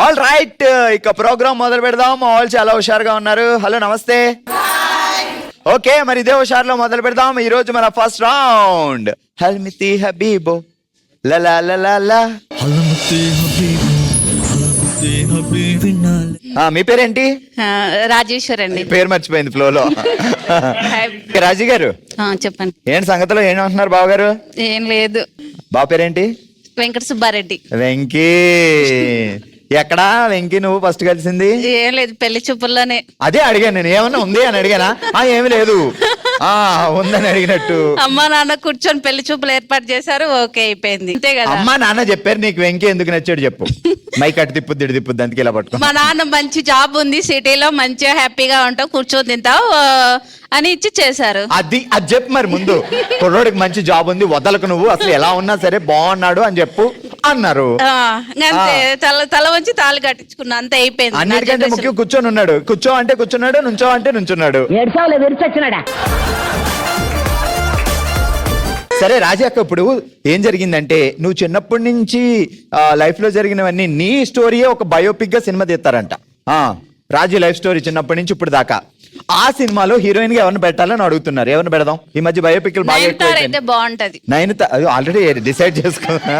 All right, ఇక programme మొదలు పెడదాం. ఆల్ చాలా హుషారుగా ఉన్నారు. హలో నమస్తే. ఓకే, మరి ఇదే హుషారులో మొదలు పెడదాం. ఈ రోజు మన ఫస్ట్ రౌండ్ హల్మితి హబీబో లలా లలా. మీ పేరేంటి? రాజేశ్వర్ అండి. పేరు మర్చిపోయింది ఫ్లోలో. రాజీ గారు చెప్పండి. ఏంటి సంగతిలో ఏమంటున్నారు బావ గారు? ఏం లేదు. బావ పేరేంటి? వెంకట సుబ్బారెడ్డి. వెంకీ. ఎక్కడా వెంకీ నువ్వు ఫస్ట్ కలిసింది? ఏం లేదు, పెళ్లి చూపుల్లోనే. అదే అడిగాను నేను, ఏమన్నా ఉంది అని అడిగానా? ఏమి లేదు ఉందని అడిగినట్టు. అమ్మా నాన్న కూర్చొని పెళ్లి చూపులు ఏర్పాటు చేశారు, ఓకే అయిపోయింది, అంతే కదా. అమ్మా నాన్న చెప్పారు, నీకు వెంకీ ఎందుకు నచ్చాడు చెప్పు. మైక్ అటు తిప్పుద్ది ఇటు తిప్పుద్ది, అందుకే ఇలా పట్టుకో. మా నాన్న మంచి జాబ్ ఉంది, సిటీలో మంచిగా హ్యాపీగా ఉంటావు, కూర్చొని తింటావు అని ఇచ్చి చేశారు. అది చెప్పు మరి ముందు. కుర్రోడికి మంచి జాబ్ ఉంది, వదలకు నువ్వు, అసలు ఎలా ఉన్నా సరే బాగున్నాడు అని చెప్పు అన్నారు. అంతే, తల వంచి తాళి కట్టించుకున్నా, అంతే అయిపోయింది. అన్నిటికంటే ముఖ్యం కూర్చొని ఉన్నాడు. కూర్చో అంటే కూర్చున్నాడు, నుంచో అంటే నుంచున్నాడు. సరే రాజీ అక్క, ఇప్పుడు ఏం జరిగిందంటే నువ్వు చిన్నప్పటి నుంచి లైఫ్ లో జరిగినవన్నీ నీ స్టోరీయే ఒక బయోపిక్ గా సినిమా తీస్తారంట. రాజీ లైఫ్ స్టోరీ చిన్నప్పటి నుంచి ఇప్పుడు దాకా. ఆ సినిమాలో హీరోయిన్ గా ఎవరిని పెట్టాలని అడుగుతున్నారు. ఎవరిని పెడదాం? ఈ మధ్య బయోపిక్ బాగుంటది. నైన్తార ఆల్రెడీ డిసైడ్ చేసుకున్నా.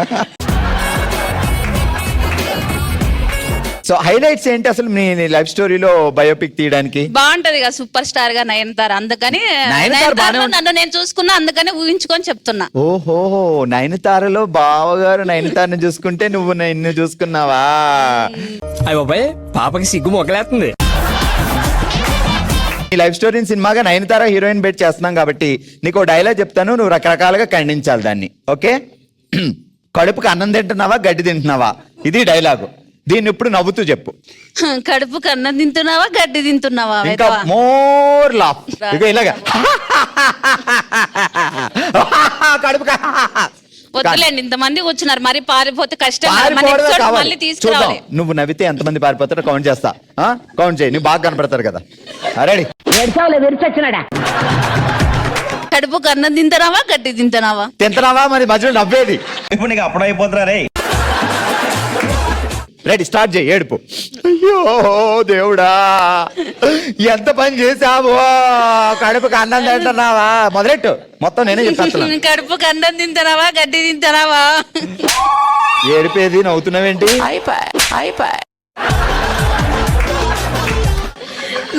సో హైలైట్స్ ఏంటి అసలు మీ లైఫ్ స్టోరీలో బయోపిక్ తీయడానికి? బాగుంటది కదా, సూపర్ స్టార్ గా నయనతార, అందుకని నన్ను నేను చూసుకున్నా, అందుకని ఊహించుకొని చెప్తున్నా. ఓహో, నయనతారలో బావగారు నయనతారని చూసుకుంటే నువ్వు నిన్ను చూసుకున్నావా? అయ్య బాబాయ్, పాపకి సిగ్గు మొగలేస్తుంది. ఈ లైఫ్ స్టోరీని సినిమాగా నయనతార హీరోయిన్ బెట్ చేస్తున్నాం కాబట్టి నీకు డైలాగ్ చెప్తాను, నువ్వు రకరకాలుగా ఖండించాలి దాన్ని. ఓకే? కడుపుకి అన్నం తింటున్నావా గడ్డి తింటున్నావా, ఇది డైలాగు. దీన్ని ఇప్పుడు నవ్వుతూ చెప్పు. కడుపుకి అన్నం తింటున్నావా గడ్డి తింటున్నావా? ఇంకా మోర్ లాఫ్. ఇక ఇలాగా కడుపుకి. వద్దులేండి, ఇంతమంది కూర్చున్నారు, మరి పారిపోతే కష్టం. మళ్ళీ తీసుకురావాలి. నువ్వు నవ్వితే ఎంతమంది పారిపోతారో కౌంట్ చేస్తా. కౌంట్ చేయి, నువ్వు బాగా కనపడతారు కదా. రెడీ? కడుపుకి అన్నం తింటున్నావా గడ్డి తింటున్నావా? తింటున్నావా, మరి మధ్యలో నవ్వేది. ఇప్పుడు నీకు అప్పుడు అయిపోతున్నా రే. రెడీ, స్టార్ట్ చేయి. ఏడుపు. అయ్యో దేవుడా, ఎంత పని చేసావు. కడుపుకి అన్నం తింటున్నావా, మొదలెట్టు. మొత్తం నేనే చెప్తాను. కడుపుకి అన్నం తింటున్నావా గడ్డి తింటున్నావా? ఏడిపేది నవ్వుతున్నావేంటి?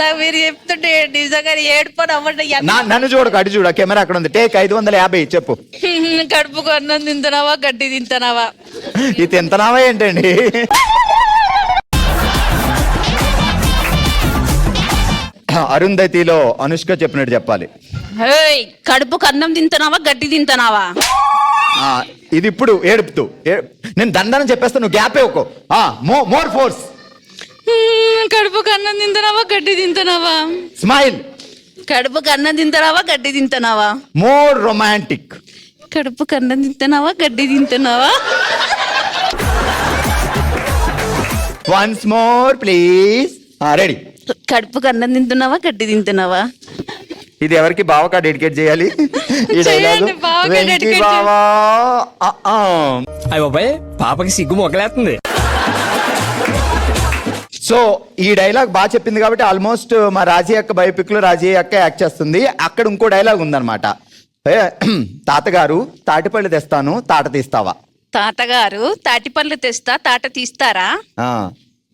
నాకు మీరు చెప్తుంటే నిజంగా ఏడుపో నవ్వండి. నన్ను చూడకు, అటు చూడ, కెమెరా అక్కడ ఉంది. టేక్ 550. చెప్పు. కడుపుకు అన్నం తింటున్నావా గడ్డి తింటున్నావా? ఇది తింటున్నావా ఏంటండి? అరుంధతిలో అనుష్క చెప్పినట్టు చెప్పాలి. కడుపుకు అన్నం తింటున్నావా గడ్డి తింటున్నావా? ఇది ఇప్పుడు ఏడుపుతూ. నేను దండనం చెప్పేస్తా, నువ్వు గ్యాప్ ఇవ్వకు. More force. కడుపుకు అన్నం తింటున్నావా గడ్డి తింటున్నావా? స్మైల్. కడుపుకు అన్నం తింటున్నావా గడ్డి తింటున్నావా? More romantic. కడుపుకు అన్నం తింటున్నావా గడ్డి తింటున్నావా? Once more please. రెడీ? కడుపుకు అన్నం తింటున్నావా గడ్డి తింటున్నావా? ఇది ఎవరికి? బావకా డెడికేట్ చేయాలి ఈ డైలాగ్. బావా. అయ్య బాబాయ్, పాపకి సిగ్గు మొగలేస్తుంది. సో ఈ డైలాగ్ బాగా చెప్పింది కాబట్టి ఆల్మోస్ట్ మా రాజీ అక్క బయోపిక్ లో రాజీ అక్క యాక్ట్ చేస్తుంది. అక్కడ ఇంకో డైలాగ్ ఉందన్నమాట. తాతగారు తాటిపళ్ళు తెస్తాను, తాట తీస్తావా? తాతగారు తాటిపళ్ళు తెస్తా, తాట తీస్తారా?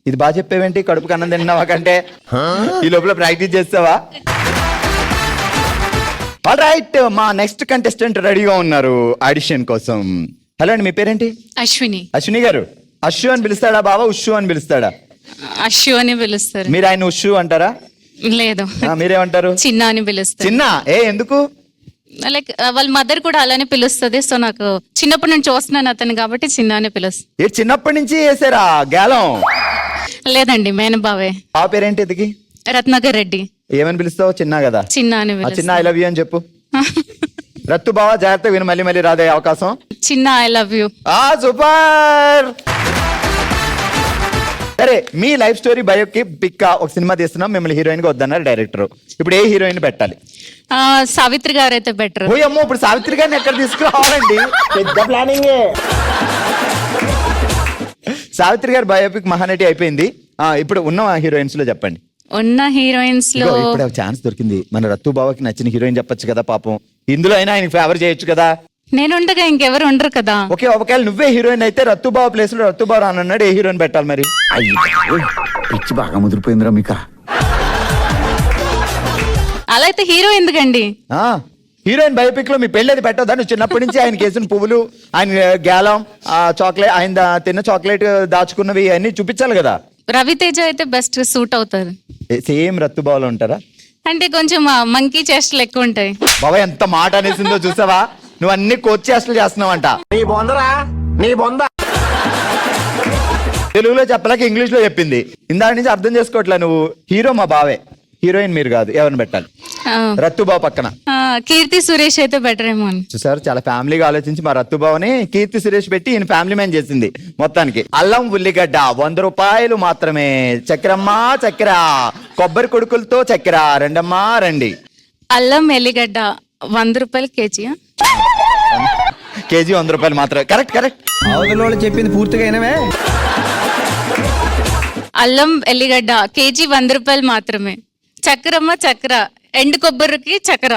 ఇది బాగా చెప్పేవేంటి? కడుపుకి అన్నం తిన్నావా కంటే ఈ లోపల ప్రాక్టీస్ చేస్తావా? ఆల్ రైట్, మా నెక్స్ట్ కంటెస్టెంట్ రెడీగా ఉన్నారు ఆడిషన్ కోసం. హలో అండి, మీ పేరేంటి? అశ్విని. అశ్విని గారు, అశ్వు అని పిలుస్తాడా బావా, ఉషు అని పిలుస్తాడా? అశ్వు అని పిలుస్తారు. మీరు ఆయన ఉషు అంటారా? లేదు, మీరేమంటారు? చిన్న అని పిలుస్తారు. చిన్న? ఎందుకు? లైక్ వాళ్ళ మదర్ కూడా అలానే పిలుస్తుంది. సో నాకు చిన్నప్పటి నుంచి చూస్తున్నాను అతను కాబట్టి చిన్న అని పిలుస్తుంది. చిన్నప్పటి నుంచి వేసారా గాలం? లేదండి, మేనబావే. ఆ పేరేంటి ఇదికి? రత్నాకర్ రెడ్డి. ఏమని పిలుస్తావు? చిన్న కదా. చిన్న అని చిన్న ఐ లవ్ యూ అని చెప్పు. రత్తు బావా జాగ్రత్త విను, మళ్ళీ మళ్ళీ రాదే అవకాశం. చిన్న ఐ లవ్ యూ. సూపర్. సరే, మీ లైఫ్ స్టోరీ బయోపిక్ ఒక సినిమా తీస్తున్నాం, మిమ్మల్ని హీరోయిన్ గా వద్దన్నారు డైరెక్టర్. ఇప్పుడు ఏ హీరోయిన్ పెట్టాలి? సావిత్రి గారు అయితే బెటర్. ఓయమ్మో, ఇప్పుడు సావిత్రి గారిని ఎక్కడ తీసుకురావాలండి? పెద్ద ప్లానింగ్. సావిత్రి గారి బయోపిక్ మహానటి అయిపోయింది. ఇప్పుడు ఉన్న హీరోయిన్స్ లో చెప్పండి. ఉన్న హీరోయిన్స్ లో ఇదిగో, ఇప్పుడు ఛాన్స్ దొరికింది. మన రత్తు బావకి నచ్చిన హీరోయిన్ చెప్పొచ్చు కదా పాపం. ఇందులో అయినా ఆయనకి ఫేవర్ చేయొచ్చు కదా. నేనుండగా ఇంకెవరు ఉండరు కదా. ఓకే, ఒకవేళ నువ్వే హీరోయిన్ అయితే రత్తు బావ ప్లేస్ లో రత్తు బావ రానన్నాడు, ఏ హీరోయిన్ పెట్టాలి మరి? పిచ్చి బాగా ముదిరిపోయిందిరా మీకా. అలా అయితే హీరో ఎందుకండి? హీరోయిన్ బయోపిక్ లో మీ పెళ్ళేది పెట్టదా? నువ్వు చిన్నప్పటి నుంచి ఆయన కేసిన పువ్వులు, ఆయన గ్యాలం, చాక్లెట్, ఆయన తిన్న చాక్లెట్ దాచుకున్నవి అన్ని చూపించాలి కదా. రవితేజ అయితే బెస్ట్ సూట్ అవుతారు. సేమ్ రత్తు బావలో ఉంటారా? అంటే కొంచెం మంకీ చేష్టలు ఎక్కువ ఉంటాయి. బావ ఎంత మాట అనేసిందో చూసావా? నువ్వు అన్ని కోచ్ చేష్టలు చేస్తున్నావంట. నీ బొందరా, నీ బొంద. తెలుగులో చెప్పలేక ఇంగ్లీష్ లో చెప్పింది. ఇందాక నుంచి అర్థం చేసుకోవట్లే నువ్వు. హీరో మా బావే, హీరోయిన్ మీరు కాదు. ఎవరిని పెట్టాలి? రత్తు బావ పక్కన కీర్తి సురేష్ అయితే బెటర్ ఏమో అని. చూసారు, చాలా ఫ్యామిలీగా ఆలోచించి మా రత్తు బావని కీర్తి సురేష్ పెట్టి ఈయన ఫ్యామిలీ మ్యాన్ చేసింది మొత్తానికి. అల్లం ఉల్లిగడ్డ 100 రూపాయలు మాత్రమే. చక్కెరమ్మా చక్కెర, కొబ్బరి కొడుకులతో చక్కెర రెండమ్మా రండి. అల్లం ఎల్లిగడ్డ 100 రూపాయలు కేజీ. కేజీ 100 రూపాయలు మాత్రమే. Correct correct. అవతల చెప్పింది పూర్తిగా అయినవే. అల్లం ఎల్లిగడ్డ కేజీ 100 రూపాయలు మాత్రమే. చక్కెరమ్మ చక్కెర, ఎండు కొబ్బరికి చక్కెర.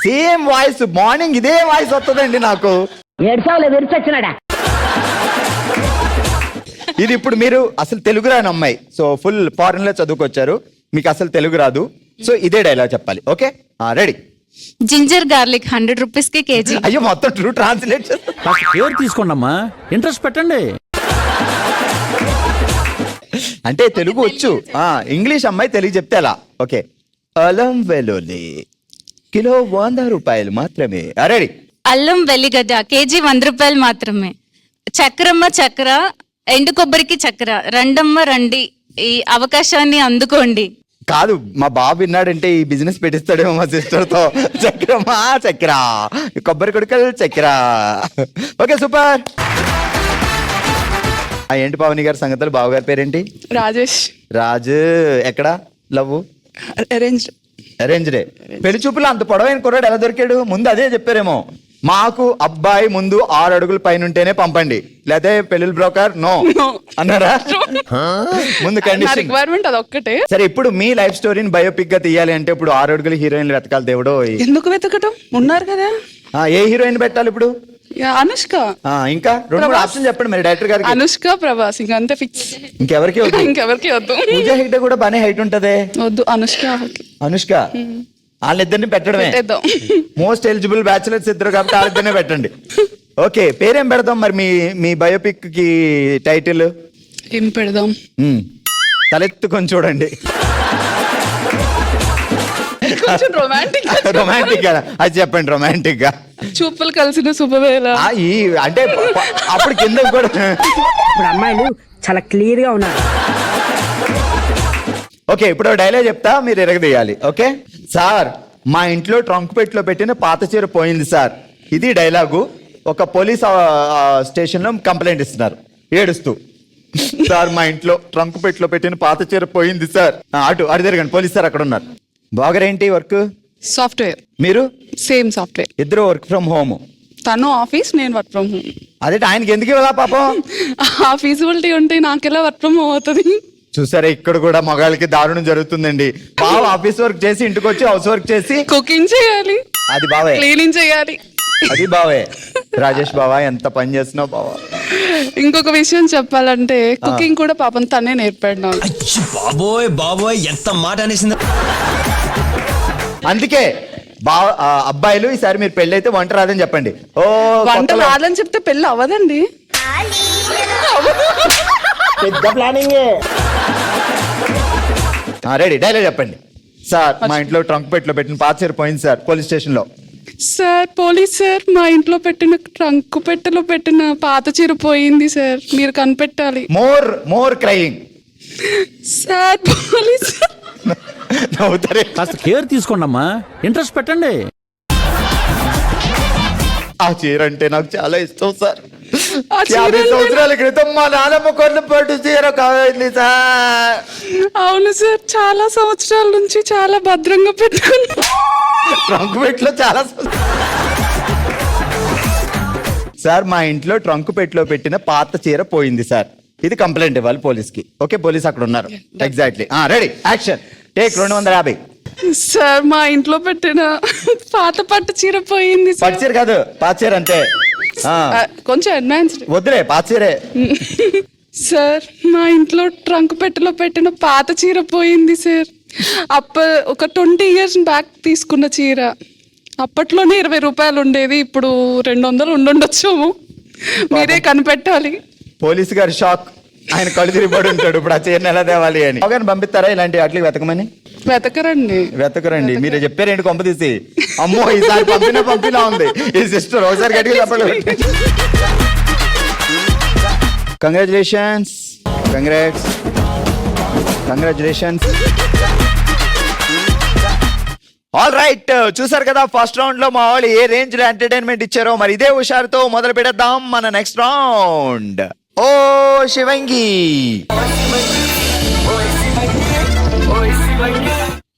సేమ్ వాయిస్, మార్నింగ్ ఇదే వాయిస్ వస్తుందండి నాకు. ఇది ఇప్పుడు మీరు అసలు తెలుగు రాని అమ్మాయి, సో ఫుల్ ఫారెన్ లో చదువుకొచ్చారు, మీకు అసలు తెలుగు రాదు. సో ఇదే డైలాగ్ చెప్పాలి. Okay, ready? Ginger garlic 100 rupees కి కేజీ. అయ్యో, మొత్తం ట్రూ ట్రాన్స్లేట్. కేర్ తీసుకోండి అమ్మా, ఇంట్రెస్ట్ పెట్టండి. అంటే తెలుగు వచ్చు, ఇంగ్లీష్ అమ్మాయి తెలుగు చెప్తే అలా. ఓకే, అల్లం వెల్లుల్లి కిలో 100 రూపాయలు మాత్రమే. రెడీ? అల్లం వెల్లిగడ్డ కేజీ 100 రూపాయలు మాత్రమే. చక్కెరమ్మ చక్కెర, ఎండు కొబ్బరికి చక్కెర రెండమ్మ రండి, ఈ అవకాశాన్ని అందుకోండి. కాదు, మా బాబు విన్నాడంటే ఈ బిజినెస్ పెట్టిస్తాడేమో మా సిస్టర్ తో. చక్కెరమ్మా చక్కెర, కొబ్బరి కొడుకలు చక్కెర. Okay, super. ఏంటి పావని గారి సంగతులు? బావగారి పేరేంటి? రాజేష్. రాజు. ఎక్కడ లవ్? అరేంజ్డ్. పెళ్లి చూపులు అంత పొడవైన కుర్రాడు ఎలా దొరికాడు? ముందు అదే చెప్పారేమో. మాకు అబ్బాయి ముందు 6 అడుగుల పైన ఉంటేనే పంపండి, లేకపోతే పెళ్లి బ్రోకర్ నో అన్నారా? ముందు కండిషన్, రిక్వైర్మెంట్ అదొక్కటే. సరే, ఇప్పుడు మీ లైఫ్ స్టోరీని బయోపిక్ గా తీయాలి అంటే ఇప్పుడు 6 అడుగుల హీరోయిన్లు వెతకాలి దేవుడు. ఎందుకు వెతకటం, ఉన్నారు కదా. ఏ హీరోయిన్ పెట్టాలి ఇప్పుడు? అనుష్క. ఇంకా 2-3 ఆప్షన్ చెప్పండి మరి డైరెక్టర్ గారికి. అనుష్క, ప్రభాస్, ఇంకా అంతే ఫిక్స్. ఇంకెవరికి వద్దు? ఇంకెవరికి వద్దు. పూజా హెగ్డే కూడా బానే హైట్ ఉంటదే. వద్దు, అనుష్క. అనుష్క, వాళ్ళిద్దరిని పెట్టడమే. మోస్ట్ ఎలిజిబుల్ బ్యాచులర్స్ ఇద్దరు కాబట్టి వాళ్ళిద్దరినే పెట్టండి. ఓకే, పేరేం పెడదాం మరి మీ బయోపిక్ కి టైటిల్? ఏం పెడదాం? తలెత్తుకొని చూడండి. రొమాంటిక్. రొమాంటిక్ గా అది చెప్పండి. రొమాంటిక్ గా చూపులు కలిసిన శుభవేళ. అంటే అప్పుడు కింద కూడా ఇప్పుడు అమ్మాయిలు చాలా క్లియర్ గా ఉన్నారు. ఓకే, ఇప్పుడు డైలాగ్ చెప్తా, మీరు ఎరగదీయాలి. ఓకే సార్, మా ఇంట్లో ట్రంక్ పెట్టిలో పెట్టిన పాత చీర పోయింది సార్. ఇది డైలాగు. ఒక పోలీస్ స్టేషన్ లో కంప్లైంట్ ఇస్తున్నారు ఏడుస్తూ. సార్, మా ఇంట్లో ట్రంక్ పెట్టిలో పెట్టిన పాత చీర పోయింది సార్. అటు తిరగండి, పోలీస్ సార్ అక్కడ ఉన్నారు. బాగరేంటి వర్క్? సాఫ్ట్వేర్. మీరు? Same software. ఇద్దరు వర్క్ ఫ్రమ్ హోమ్. తను ఆఫీస్, నేను వర్క్ ఫ్రమ్ హోమ్. అదే ఆయనకి ఎందుకు ఇవ్వాలా పాపం? ఆ ఫీజిబిలిటీ ఉంటే నాకెలా వర్క్ ఫ్రమ్ హోమ్ అవుతుంది? చూసారా, ఇక్కడ కూడా మగాళ్ళకి దారుణం జరుగుతుందండి. బావ ఆఫీస్ వర్క్ చేసి ఇంటికి వచ్చి హౌస్ వర్క్ చేసి కుకింగ్ చేయాలి, అది బావే. క్లీనింగ్ చేయాలి, అది బావే. రాజేష్ బావా, ఎంత పని చేస్తున్నావు బావా. ఇంకొక విషయం చెప్పాలంటే కుకింగ్ కూడా పాపం తనే నేర్పాడు నాకు. బాబోయ్ బాబోయ్, ఎంత మాట అనేసింది. అందుకే అబ్బాయిలు, ఈసారి మీరు పెళ్లి అయితే వంట రాదని చెప్పండి. ఓ, వంట రాదని చెప్తే పెళ్ళి అవ్వదండి. పెద్ద ప్లానింగ్. రెడీ? డైలాగ్ చెప్పండి. సార్, మా ఇంట్లో ట్రంక్ పెట్టిలో పెట్టిన పాత చీర పోయింది సార్, పోలీస్ స్టేషన్ లో. సార్, పోలీస్ సార్, మా ఇంట్లో పెట్టిన ట్రంక్ పెట్టెలో పెట్టిన పాత చీర పోయింది సార్, మీరు కనిపెట్టాలి. More crying. Sir, police. నవ్వుతారే. కాస్త కేర్ తీసుకోండి అమ్మా, ఇంట్రెస్ట్ పెట్టండి. ఆ చీర అంటే నాకు చాలా ఇష్టం సార్. ఆ చీర 50 సంవత్సరాల క్రితం మా నాన్నమ్మ కొన్న పట్టు చీర కావాలి సార్. అవును సార్, చాలా సంవత్సరాల నుంచి చాలా భద్రంగా పెట్టుకున్నా. ట్రంక్ పెట్టిలో చాలా సార్, మా ఇంట్లో ట్రంక్ పెట్టిలో పెట్టిన పాత చీర పోయింది సార్. ఇది కంప్లైంట్ ఇవ్వాలి పోలీస్కి. ఓకే, పోలీస్ అక్కడ ఉన్నారు. Exactly. Ready, action, take. 250. Sir మా ఇంట్లో పెట్టిన పాత పట్టు చీర పోయింది సార్. పచ్చేరు కాదు, పాచేరు అంతే. కొంచెం అడ్వాన్స్డ్. వద్దులే, పాచేరే. సార్ మా ఇంట్లో ట్రంక్ పెట్టెలో పెట్టిన పాత చీర పోయింది సార్. ఒక 20 years బ్యాక్ తీసుకున్న చీర. అప్పట్లోనే 20 రూపాయలు ఉండేది, ఇప్పుడు 200 ఉండుండొచ్చాము. మీరే కనిపెట్టాలి. పోలీసు గారు షాక్. ఆయన కళ్ళు తిరిగిపడి ఉంటాడు ఇప్పుడు ఆ చీరని ఎలా తేవాలి అని. అవగానే పంపిస్తారా ఇలాంటి వాటికి వెతకమని? వెతకరండి. మీరే చెప్పారేంటి కొంప తీసి? అమ్మో, ఈసారి పంపినా ఉంది ఈ సిస్టర్. ఒకసారి గట్టిగా చెప్పండి. కంగ్రాచులేషన్స్. ఆల్ రైట్, చూసారు కదా ఫస్ట్ రౌండ్ లో మా వాళ్ళు ఏ రేంజ్ లో ఎంటర్టైన్మెంట్ ఇచ్చారో. మరి ఇదే హుషారుతో మొదలు పెడదాం మన నెక్స్ట్ రౌండ్. ఓ శివంగి.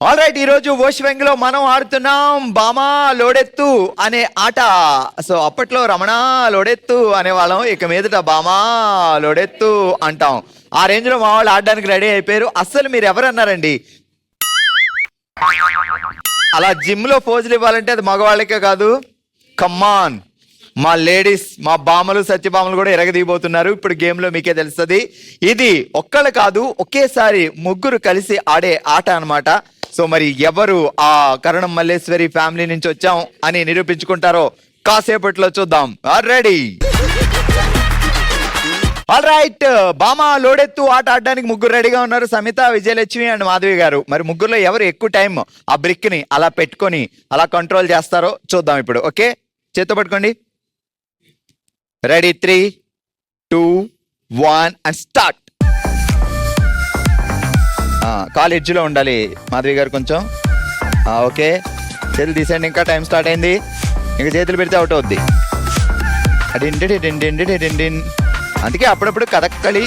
ఆల్ రైట్, ఈ రోజు ఓ శివంగిలో మనం ఆడుతున్నాం బామా లోడెత్తు అనే ఆట. సో అప్పట్లో రమణ లోడెత్తు అనేవాళ్ళం, ఇక మీదట బామా లోడెత్తు అంటాం. ఆ రేంజ్ లో మా వాళ్ళు ఆడడానికి రెడీ అయిపోయారు. అస్సలు మీరు ఎవరన్నారండి? అలా జిమ్ లో పోజులు ఇవ్వాలంటే అది మగవాళ్ళకే కాదు. కమ్మాన్, మా లేడీస్, మా బామలు సత్యభామలు కూడా ఎరగదీయబోతున్నారు. ఇప్పుడు గేమ్ లో మీకే తెలుస్తుంది. ఇది ఒక్కళ్ళు కాదు, ఒకేసారి ముగ్గురు కలిసి ఆడే ఆట అన్నమాట. సో మరి ఎవరు ఆ కరణం మల్లేశ్వరి ఫ్యామిలీ నుంచి వచ్చాం అని నిరూపించుకుంటారో కాసేపట్లో చూద్దాం. రెడీ? ఆల్ రైట్, బామా లోడెత్తు ఆట ఆడడానికి ముగ్గురు రెడీగా ఉన్నారు. సమిత, విజయలక్ష్మి అండ్ మాధవి గారు. మరి ముగ్గురులో ఎవరు ఎక్కువ టైం ఆ బ్రిక్ ని అలా పెట్టుకొని అలా కంట్రోల్ చేస్తారో చూద్దాం ఇప్పుడు. ఓకే, చేత్తో పట్టుకోండి. Ready, 3, 2, 1 and start. Call edge లో ఉండాలి మాధవి గారు కొంచెం. ఓకే, చేతులు తీసేయండి. ఇంకా టైం స్టార్ట్ అయింది. ఇంకా చేతులు పెడితే అవుట్ అవుద్ది. అందుకే అప్పుడప్పుడు కథక్కళి,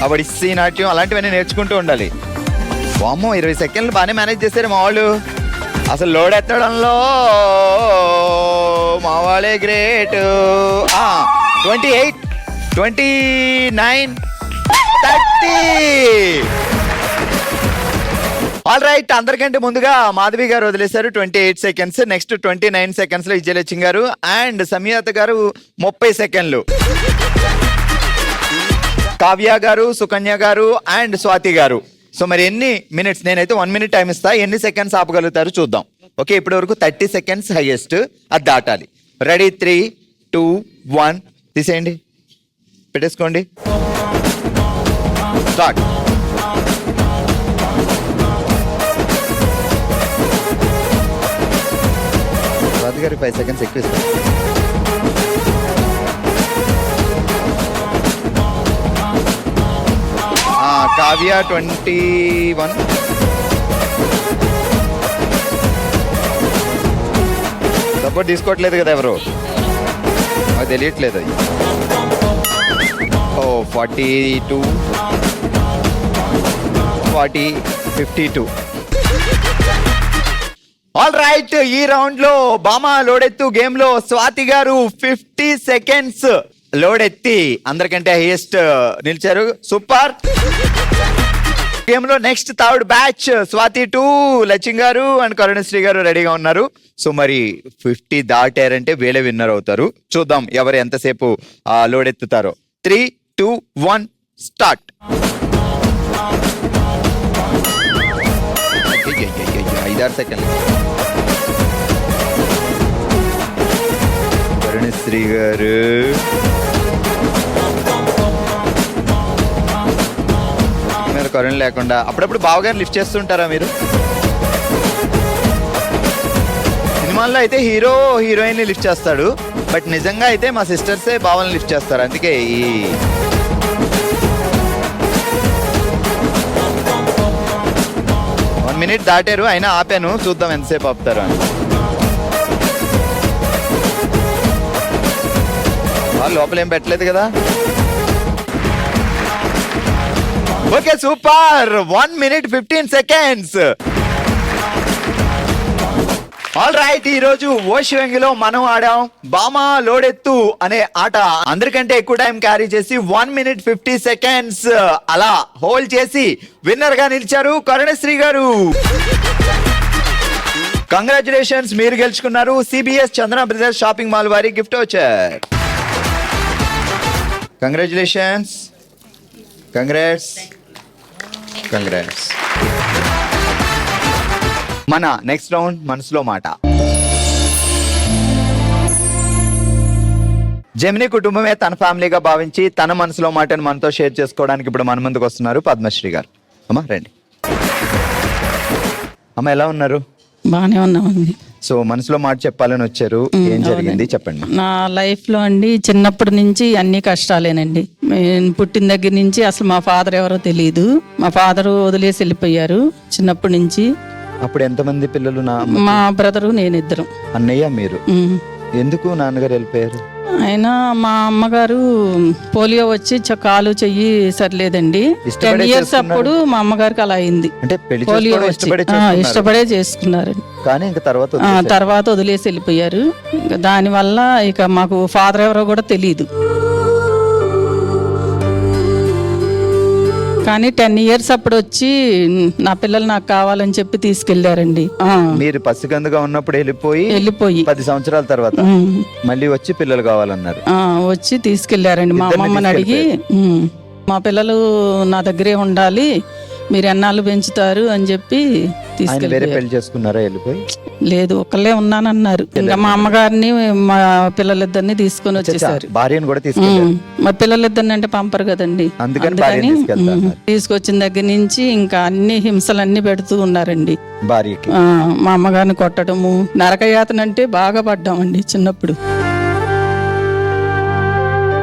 ఒడిస్సీ నాట్యం అలాంటివన్నీ నేర్చుకుంటూ ఉండాలి. వామ్మో, 20 సెకండ్లు బాగానే మేనేజ్ చేశారు మా వాళ్ళు. అసలు లోడ్ ఎత్తడంలో మా వాళ్ళే గ్రేట్. 28, 29, 30. ఆల్ రైట్, అందరికంటే ముందుగా మాధవి గారు వదిలేశారు 28 seconds. నెక్స్ట్ 29 seconds లో విజయలక్ష్మి గారు అండ్ సమీరత గారు 30 seconds. కావ్య గారు, సుకన్య గారు అండ్ స్వాతి గారు. సో మరి ఎన్ని మినిట్స్? నేనైతే 1 minute టైం ఇస్తా. ఎన్ని సెకండ్స్ ఆపగలుగుతారు చూద్దాం. ఓకే, ఇప్పటి వరకు 30 seconds హైయెస్ట్, అది దాటాలి. రెడీ, 3, 2, 1 తీసేయండి, పెట్టేసుకోండి, స్టార్ట్. స్వాతి గారు 5 seconds ఎక్కువ ఇస్తారు. కావ్య 21. సపోర్ట్ తీసుకోవట్లేదు కదా ఎవరు, అది తెలియట్లేదు. అది 42, 40, 52. ఆల్ రైట్, ఈ రౌండ్ లో బామా లోడెత్తు గేమ్ లో స్వాతి గారు 50 seconds లోడెత్తి అందరికంటే హైయెస్ట్ నిలిచారు. సూపర్. గేమ్ లో next third batch Swathi 2, Lakshmi గారు అండ్ కరుణశ్రీ గారు రెడీగా ఉన్నారు. సో మరి 50 దాటారంటే వేలే విన్నర్ అవుతారు. చూద్దాం ఎవరు ఎంతసేపు లోడెత్తుతారో. 3, 2, 1 స్టార్ట్. 5-6 seconds. కరుణశ్రీ గారు కరుణ లేకుండా అప్పుడప్పుడు బావగారు లిఫ్ట్ చేస్తుంటారా మీరు? సినిమాల్లో అయితే హీరో హీరోయిన్ లిఫ్ట్ చేస్తాడు, బట్ నిజంగా అయితే మా సిస్టర్సే బావని లిఫ్ట్ చేస్తారు. అందుకే ఈ 1 minute దాటారు, అయినా ఆపాను. చూద్దాం ఎంతసేపు ఆపుతారు అని. వాళ్ళు లోపల ఏం పెట్టలేదు కదా. Okay, super. 1 minute 15 seconds. All right, ఈ రోజు ఓషివంగిలో మనం ఆడాం బామా లోడెత్తు అనే ఆట. అందరికంటే ఎక్కువ టైం క్యారీ చేసి 1 minute 50 seconds అలా హోల్డ్ చేసి విన్నర్ గా నిలిచారు కరుణశ్రీ గారు. కంగ్రాచులేషన్స్, మీరు గెలుచుకున్నారు సిబిఎస్ చంద్ర బ్రదర్స్ షాపింగ్ మాల్ వారి గిఫ్ట్ వోచర్. Congratulations, congrats. మన నెక్స్ట్ రౌండ్ మనసులో మాట. జెమిని కుటుంబమే తన ఫ్యామిలీగా భావించి తన మనసులో మాటను మనతో షేర్ చేసుకోవడానికి ఇప్పుడు మన ముందుకు వస్తున్నారు పద్మశ్రీ గారు. అమ్మా రండి. అమ్మ ఎలా ఉన్నారు? బాగానే ఉన్నామండి. సో మనసులో మాట చెప్పాలని వచ్చారు, ఏం జరిగింది చెప్పండి. నా లైఫ్ లో అండి చిన్నప్పటి నుంచి అన్ని కష్టాలేనండి. నేను పుట్టిన దగ్గర నుంచి అసలు మా ఫాదర్ ఎవరో తెలియదు. మా ఫాదర్ వదిలేసి వెళ్ళిపోయారు చిన్నప్పటి నుంచి. అప్పుడు ఎంతమంది పిల్లలు? మా బ్రదరు నేను ఇద్దరం. అన్నయ్య మీరు. ఉమ్. ఎందుకు నాన్నగారు వెళ్ళిపోయారు? ఆయన మా అమ్మగారు పోలియో వచ్చి కాలు చెయ్యి సరిలేదండి. ఇష్టపడే 10 years చేసుకున్నారు? అప్పుడు మా అమ్మగారికి అలా అయింది. అంటే పెళ్లి పోలియో చేసుకోవడం వచ్చి ఇష్టపడే చేసుకున్నారు? ఇష్టపడే చేసుకున్నారు. కానీ ఇంకా తర్వాత ఆ, తర్వాత వదిలేసి వెళ్ళిపోయారు. ఇంకా దానివల్ల ఇక మాకు ఫాదర్ ఎవరో కూడా తెలియదు. కానీ 10 years అప్పుడు వచ్చి నా పిల్లలు నాకు కావాలని చెప్పి తీసుకెళ్లారండి. మీరు పసిగందుగా ఉన్నప్పుడు వెళ్ళిపోయి 10 సంవత్సరాల తర్వాత మళ్ళీ వచ్చి పిల్లలు కావాలన్నారు. వచ్చి తీసుకెళ్లారండి. మా ఇద్దరిని అమ్మమ్మని అడిగి మా పిల్లలు నా దగ్గరే ఉండాలి, మీరు ఎన్నాళ్ళు పెంచుతారు అని చెప్పి ఆయన వేరే తీసుకెళ్ళారు. పెళ్లి చేసుకున్నారా వెళ్ళిపోయి? లేదు, ఒక్కళ్ళే ఉన్నానన్నారు. ఇంకా మా అమ్మగారిని మా పిల్లలిద్దరిని తీసుకొని వచ్చేసారు. భార్యను కూడా తీసుకెళ్ళారు. మా పిల్లలిద్దరిని అంటే పంపరు కదండి. అందుకని భార్యని తీసుకెళ్తారు. తీసుకొచ్చిన దగ్గర నుంచి ఇంకా అన్ని హింసలన్నీ పెడుతూ ఉన్నారండి. భార్యకి మా అమ్మగారిని కొట్టడము, నరకయాతన అంటే బాగా పడ్డామండి చిన్నప్పుడు.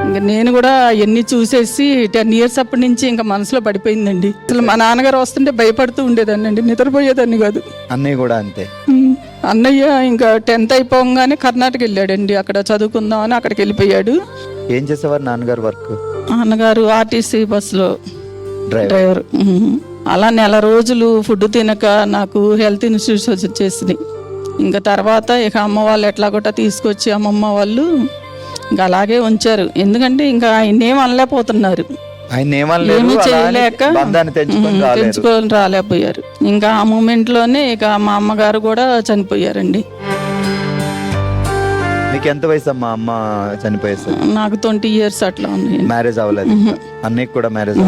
ఇంకా నేను కూడా ఎన్ని చూసేసి 10 years అప్పటి నుంచి ఇంకా మనసులో పడిపోయిందండి. అసలు మా నాన్నగారు వస్తుంటే భయపడుతూ ఉండేదాన్ని అండి, నిద్రపోయేదాన్ని కాదు. అన్నయ్య కూడా అంతే. అన్నయ్య ఇంకా 10th అయిపోగానే కర్ణాటక వెళ్ళాడండి. అక్కడ చదువుకుందామని అక్కడికి వెళ్ళిపోయాడు. ఏం చేసేవారు నాన్నగారు వర్క్? నాన్నగారు ఆర్టీసీ బస్సులో డ్రైవర్. డ్రైవర్. అలా నెల రోజులు ఫుడ్ తినక నాకు హెల్త్ ఇన్స్యూస్ వచ్చేసినాయి. ఇంకా తర్వాత ఇక అమ్మ వాళ్ళు ఎట్లా కూడా తీసుకొచ్చి అమ్మమ్మ వాళ్ళు ఇంకా అలాగే ఉంచారు. ఎందుకంటే ఇంకా ఆయన ఏం అనలేకపోతున్నారు, ఆయన ఏమీ చేయలేక తెంచుకొని రాలేకపోయారు. ఇంకా ఆ మూమెంట్ లోనే ఇక మా అమ్మగారు కూడా చనిపోయారండి. మీకు ఎంత వయసు అమ్మా అమ్మ చనిపోయేసారు? నాకు 20 years అట్లా ఉంది. మ్యారేజ్ అవ్వలేదు? అన్నయ్యకి కూడా మ్యారేజ్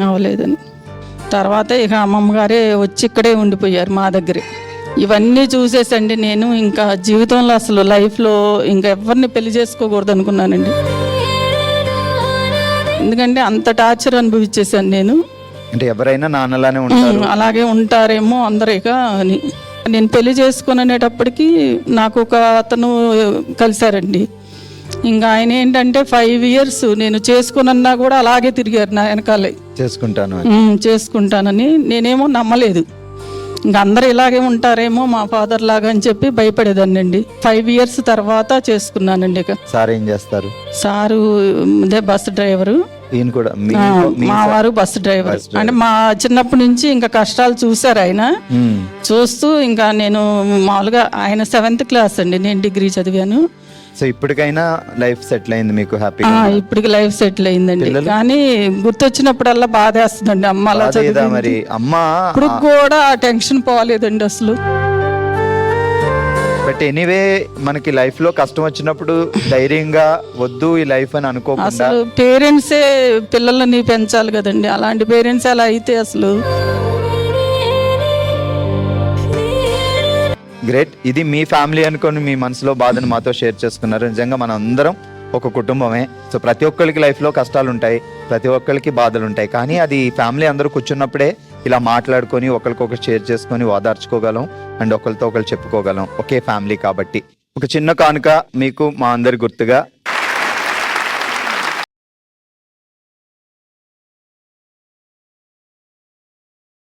అవ్వలేదని. తర్వాత ఇక అమ్మమ్మ గారే వచ్చి ఇక్కడే ఉండిపోయారు మా దగ్గరే. ఇవన్నీ చూసేసండి నేను ఇంకా జీవితంలో అసలు లైఫ్లో ఇంకా ఎవరిని పెళ్లి చేసుకోకూడదు అనుకున్నానండి. ఎందుకంటే అంత టార్చర్ అనుభవించేసాను నేను. అంటే ఎవరైనా నాన్నలానే ఉంటారు, అలాగే ఉంటారేమో అందరూ ఇక అని. నేను పెళ్లి చేసుకునేటప్పటికి నాకు ఒక అతను కలిశారండి. ఇంకా ఆయన ఏంటంటే 5 years నేను చేసుకున్నా కూడా అలాగే తిరిగారు నా వెనకాలే. చేసుకుంటానని నేనేమో నమ్మలేదు. ఇంకా అందరు ఇలాగే ఉంటారేమో మా ఫాదర్ లాగా అని చెప్పి భయపడేదాన్ని అండి. 5 years తర్వాత చేసుకున్నానండి. ఇక సార్ ఏం చేస్తారు? Sir bus driver. ఈయన కూడా మా వారు బస్సు డ్రైవర్. అంటే మా చిన్నప్పటి నుంచి ఇంకా కష్టాలు చూసారు ఆయన. చూస్తూ ఇంకా నేను మామూలుగా ఆయన 7th class అండి, నేను డిగ్రీ చదివాను. సో ఇప్పటికైనా లైఫ్ సెటిల్ అయింది మీకు? హ్యాపీ? ఇప్పటికి లైఫ్ సెటిల్ అయిందండి. కానీ గుర్తొచ్చినప్పుడల్లా బాధేస్తుందండి. అమ్మ అలా చదివింది. మరి అమ్మ ఇప్పుడు కూడా ఆ టెన్షన్ పోలేదండి అసలు. బట్ ఎనీవే మనకి లైఫ్ లో కష్టం వచ్చినప్పుడు ధైర్యంగా వద్దు ఈ లైఫ్ అని అనుకోకుండా, అసలు పేరెంట్సే పిల్లల్ని పెంచాలి కదండి. అలాంటి పేరెంట్స్ అలా అయితే అసలు గ్రేట్. ఇది మీ ఫ్యామిలీ అనుకొని మీ మనసులో బాధను మాతో షేర్ చేసుకున్నారు. నిజంగా మనం అందరం ఒక కుటుంబమే. సో ప్రతి ఒక్కరికి లైఫ్లో కష్టాలు ఉంటాయి, ప్రతి ఒక్కరికి బాధలు ఉంటాయి. కానీ అది ఫ్యామిలీ అందరూ కూర్చున్నప్పుడే ఇలా మాట్లాడుకొని ఒకరికొకరు షేర్ చేసుకొని ఓదార్చుకోగలం అండ్ ఒకరితో ఒకరు చెప్పుకోగలం. ఒకే ఫ్యామిలీ కాబట్టి. ఒక చిన్న కానుక మీకు మా అందరి గుర్తుగా